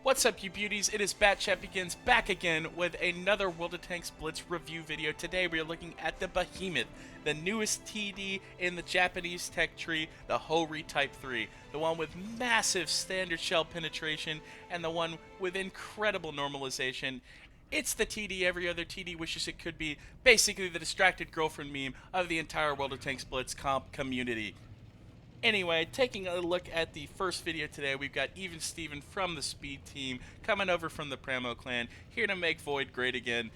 What's up, you beauties? It is BatchatBegins back again with another World of Tanks Blitz review video. Today we are looking at the Behemoth, the newest TD in the Japanese tech tree, the Hori Type 3, the one with massive standard shell penetration and the one with incredible normalization. It's the TD every other TD wishes it could be, basically the distracted girlfriend meme of the entire World of Tanks Blitz comp community. Anyway, taking a look at the first video today, we've got EvenSteven from the Speed team coming over from the Pramo clan, here to make Void great again.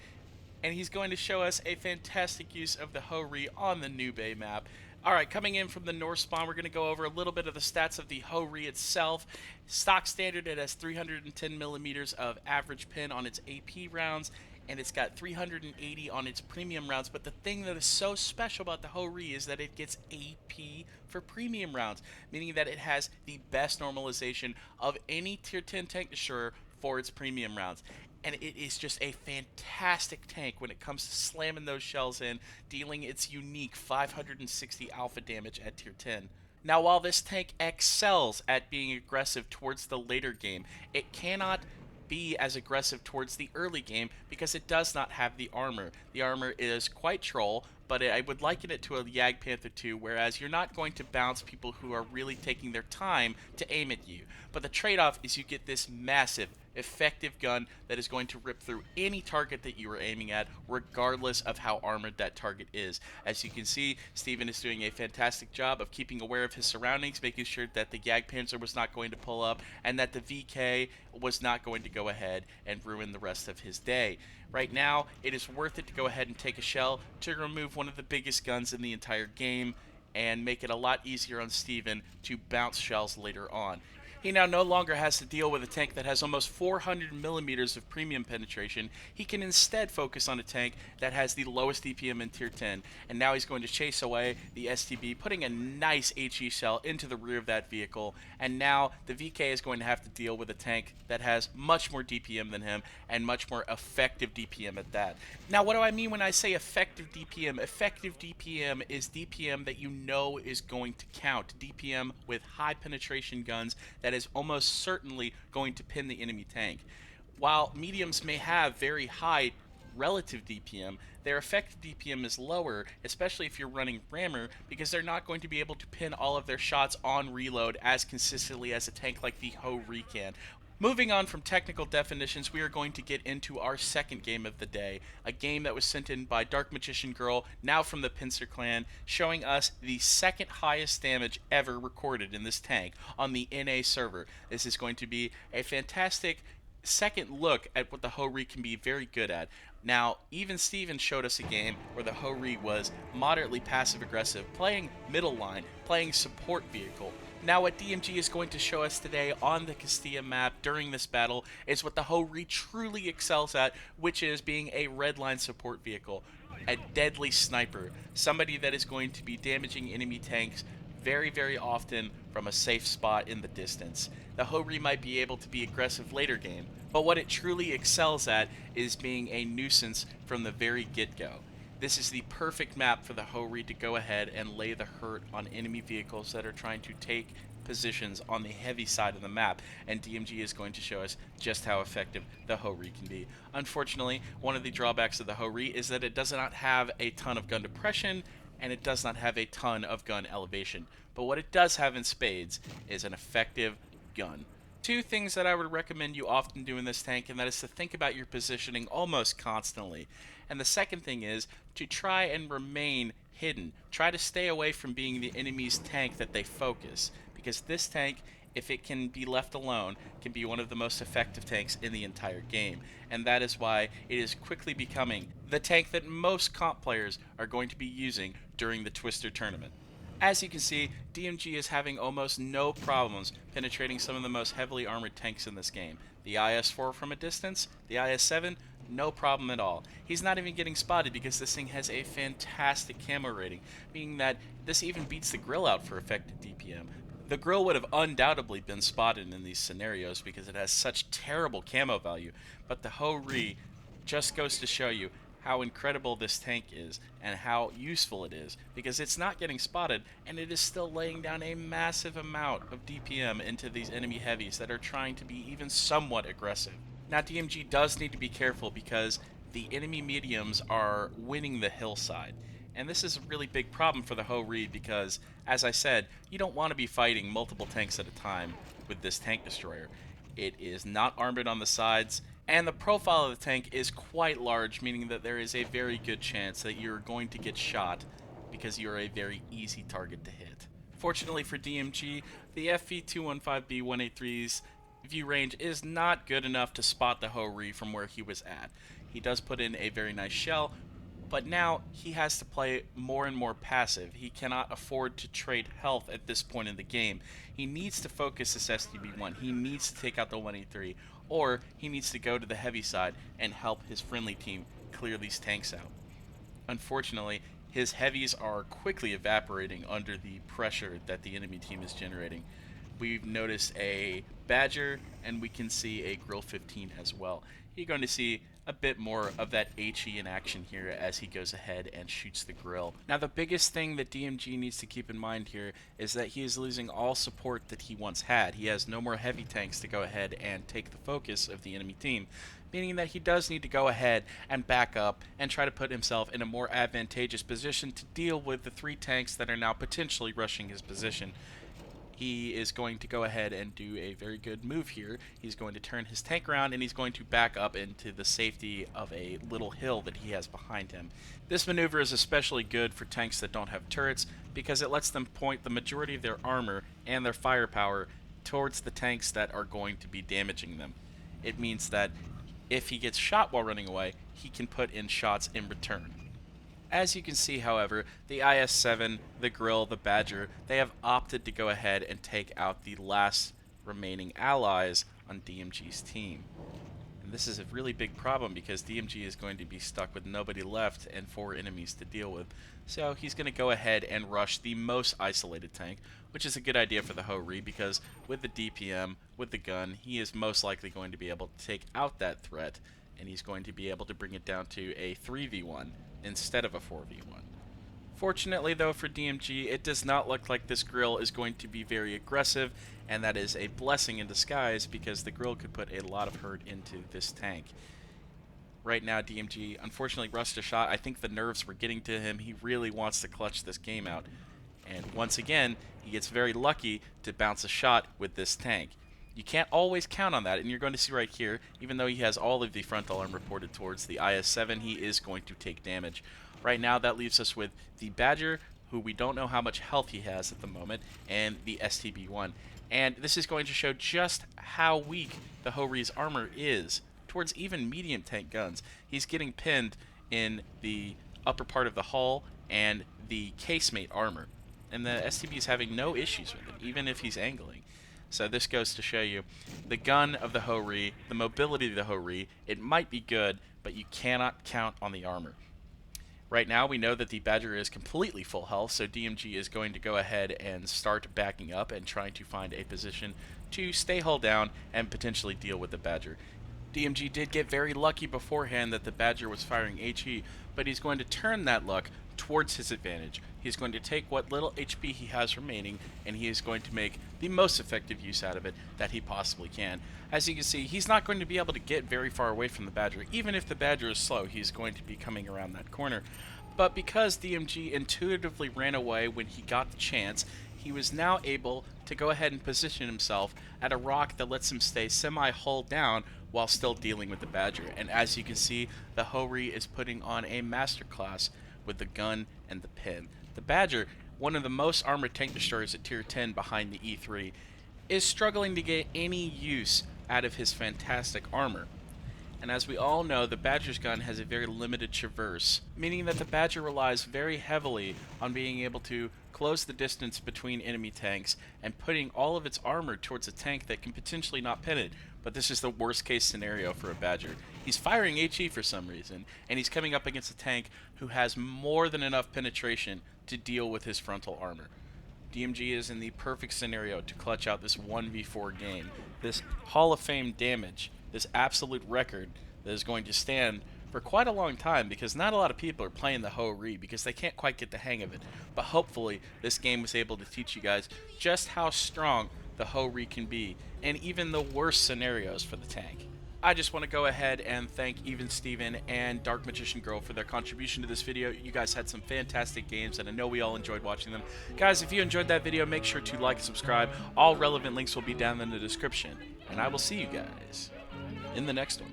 And he's going to show us a fantastic use of the Hori on the New Bay map. Alright, coming in from the North spawn, we're going to go over a little bit of the stats of the Hori itself. Stock standard, it has 310 millimeters of average pin on its AP rounds, and it's got 380 on its premium rounds. But the thing that is so special about the Hori is that it gets AP for premium rounds, meaning that it has the best normalization of any tier 10 tank destroyer for its premium rounds. And it is just a fantastic tank when it comes to slamming those shells in, dealing its unique 560 alpha damage at tier 10. Now, while this tank excels at being aggressive towards the later game, it cannot be as aggressive towards the early game because it does not have the armor. The armor is quite troll, but I would liken it to a Jagdpanther 2, whereas you're not going to bounce people who are really taking their time to aim at you. But the trade-off is you get this massive, effective gun that is going to rip through any target that you are aiming at, regardless of how armored that target is. As you can see, Steven is doing a fantastic job of keeping aware of his surroundings, making sure that the Jagdpanzer was not going to pull up, and that the VK was not going to go ahead and ruin the rest of his day. Right now, it is worth it to go ahead and take a shell to remove one of the biggest guns in the entire game and make it a lot easier on Steven to bounce shells later on. He now no longer has to deal with a tank that has almost 400 millimeters of premium penetration. He can instead focus on a tank that has the lowest DPM in tier 10. And now he's going to chase away the STB, putting a nice HE shell into the rear of that vehicle. And now the VK is going to have to deal with a tank that has much more DPM than him and much more effective DPM at that. Now, what do I mean when I say effective DPM? Effective DPM is DPM that you know is going to count. DPM with high penetration guns that is almost certainly going to pin the enemy tank. While mediums may have very high relative DPM, their effective DPM is lower, especially if you're running rammer, because they're not going to be able to pin all of their shots on reload as consistently as a tank like the Hori can. Moving on from technical definitions, we are going to get into our second game of the day, a game that was sent in by DarkMagicianGirl, now from the Pincer clan, showing us the second highest damage ever recorded in this tank on the NA server. This is going to be a fantastic second look at what the Hori can be very good at. Now, EvenSteven showed us a game where the Hori was moderately passive-aggressive, playing middle line, playing support vehicle. Now, what DMG is going to show us today on the Castilla map during this battle is what the Hori truly excels at, which is being a red line support vehicle, a deadly sniper, somebody that is going to be damaging enemy tanks very, very often from a safe spot in the distance. The Hori might be able to be aggressive later game, but what it truly excels at is being a nuisance from the very get-go. This is the perfect map for the Hori to go ahead and lay the hurt on enemy vehicles that are trying to take positions on the heavy side of the map, and DMG is going to show us just how effective the Hori can be. Unfortunately, one of the drawbacks of the Hori is that it does not have a ton of gun depression, and it does not have a ton of gun elevation. But what it does have in spades is an effective gun. Two things that I would recommend you often do in this tank, and that is to think about your positioning almost constantly. And the second thing is to try and remain hidden. Try to stay away from being the enemy's tank that they focus, because this tank, if it can be left alone, can be one of the most effective tanks in the entire game. And that is why it is quickly becoming the tank that most comp players are going to be using during the Twister tournament. As you can see, DMG is having almost no problems penetrating some of the most heavily armored tanks in this game. The IS-4 from a distance, the IS-7, no problem at all. He's not even getting spotted because this thing has a fantastic camo rating, meaning that this even beats the grill out for effective DPM. The grill would have undoubtedly been spotted in these scenarios because it has such terrible camo value, but the Hori just goes to show you how incredible this tank is and how useful it is, because it's not getting spotted and it is still laying down a massive amount of DPM into these enemy heavies that are trying to be even somewhat aggressive. Now DMG does need to be careful because the enemy mediums are winning the hillside. And this is a really big problem for the Ho-Ri because, as I said, you don't want to be fighting multiple tanks at a time with this tank destroyer. It is not armored on the sides, and the profile of the tank is quite large, meaning that there is a very good chance that you're going to get shot because you're a very easy target to hit. Fortunately for DMG, the FV215B183's view range is not good enough to spot the Ho-Ri from where he was at. He does put in a very nice shell, but now he has to play more and more passive. He cannot afford to trade health at this point in the game. He needs to focus this STB-1. He needs to take out the 183, or he needs to go to the heavy side and help his friendly team clear these tanks out. Unfortunately, his heavies are quickly evaporating under the pressure that the enemy team is generating. We've noticed a Badger, and we can see a Grill 15 as well. You're going to see a bit more of that HE in action here as he goes ahead and shoots the grill. Now the biggest thing that DMG needs to keep in mind here is that he is losing all support that he once had. He has no more heavy tanks to go ahead and take the focus of the enemy team, meaning that he does need to go ahead and back up and try to put himself in a more advantageous position to deal with the 3 tanks that are now potentially rushing his position. He is going to go ahead and do a very good move here. He's going to turn his tank around and he's going to back up into the safety of a little hill that he has behind him. This maneuver is especially good for tanks that don't have turrets because it lets them point the majority of their armor and their firepower towards the tanks that are going to be damaging them. It means that if he gets shot while running away, he can put in shots in return. As you can see, however, the IS-7, the Grill, the Badger, they have opted to go ahead and take out the last remaining allies on DMG's team. And this is a really big problem because DMG is going to be stuck with nobody left and 4 enemies to deal with. So he's going to go ahead and rush the most isolated tank, which is a good idea for the Ho-Ri because with the DPM, with the gun, he is most likely going to be able to take out that threat, and he's going to be able to bring it down to a 3v1 instead of a 4v1. Fortunately though for DMG, it does not look like this Grill is going to be very aggressive, and that is a blessing in disguise because the Grill could put a lot of hurt into this tank. Right now DMG unfortunately rushed a shot. I think the nerves were getting to him. He really wants to clutch this game out. And once again, he gets very lucky to bounce a shot with this tank. You can't always count on that, and you're going to see right here, even though he has all of the frontal arm reported towards the IS-7, he is going to take damage. Right now, that leaves us with the Badger, who we don't know how much health he has at the moment, and the STB-1. And this is going to show just how weak the Ho-Ri's armor is towards even medium tank guns. He's getting pinned in the upper part of the hull and the casemate armor, and the STB is having no issues with it, even if he's angling. So this goes to show you the gun of the Ho-Ri, the mobility of the Ho-Ri. It might be good, but you cannot count on the armor. Right now we know that the Badger is completely full health, so DMG is going to go ahead and start backing up and trying to find a position to stay hull down and potentially deal with the Badger. DMG did get very lucky beforehand that the Badger was firing HE, but he's going to turn that luck towards his advantage. He's going to take what little HP he has remaining, and he is going to make the most effective use out of it that he possibly can. As you can see, he's not going to be able to get very far away from the Badger. Even if the Badger is slow, he's going to be coming around that corner. But because DMG intuitively ran away when he got the chance, he was now able to go ahead and position himself at a rock that lets him stay semi-hull down while still dealing with the Badger. And as you can see, the Ho-Ri is putting on a masterclass with the gun and the pin. The Badger, one of the most armored tank destroyers at tier 10 behind the E3, is struggling to get any use out of his fantastic armor. And as we all know, the Badger's gun has a very limited traverse, meaning that the Badger relies very heavily on being able to close the distance between enemy tanks and putting all of its armor towards a tank that can potentially not pin it. But this is the worst case scenario for a Badger. He's firing HE for some reason, and he's coming up against a tank who has more than enough penetration to deal with his frontal armor. DMG is in the perfect scenario to clutch out this 1v4 game. This Hall of Fame damage, this absolute record that is going to stand for quite a long time because not a lot of people are playing the Ho-Ri because they can't quite get the hang of it. But hopefully this game was able to teach you guys just how strong the Ho-Ri can be in even the worst scenarios for the tank. I just want to go ahead and thank EvenSteven and DarkMagicianGirl for their contribution to this video. You guys had some fantastic games, and I know we all enjoyed watching them. Guys, if you enjoyed that video, make sure to like and subscribe. All relevant links will be down in the description. And I will see you guys in the next one.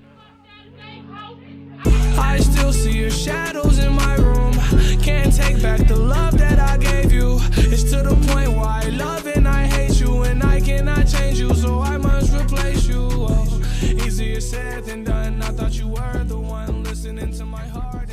I still see your shadows in my room. Can't take back the love that I gave you. It's to the point where I love and I hate you, and I cannot change you, so I must replace you. Oh, easier said than done. I thought you were the one listening to my heart.